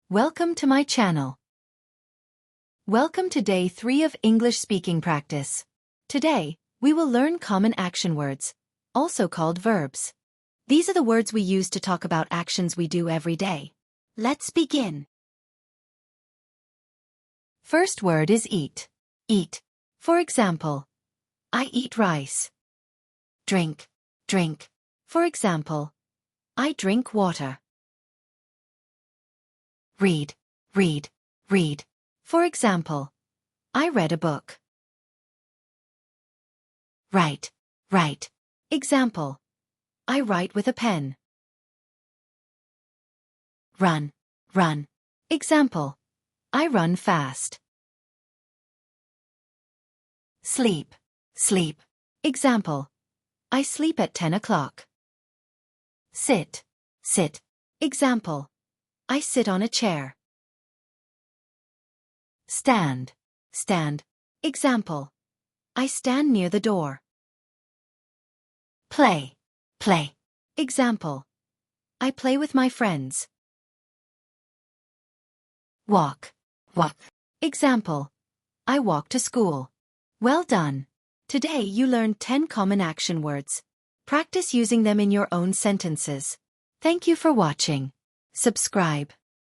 Welcome to my channel. Welcome to day 3 of English speaking practice. Today, we will learn common action words, also called verbs. These are the words we use to talk about actions we do every day. Let's begin. First word is eat. Eat. For example, I eat rice. Drink. Drink. For example, I drink water. Read. Read. Read. For example, I read a book. Write. Write. Example, I write with a pen. Run. Run. Example, I run fast. Sleep. Sleep. Example, I sleep at 10 o'clock. Sit. Sit. Example, I sit on a chair. Stand. Stand. Example, I stand near the door. Play. Play. Example, I play with my friends. Walk. Walk. Example, I walk to school. Well done. Today you learned 10 common action words. Practice using them in your own sentences. Thank you for watching. Subscribe.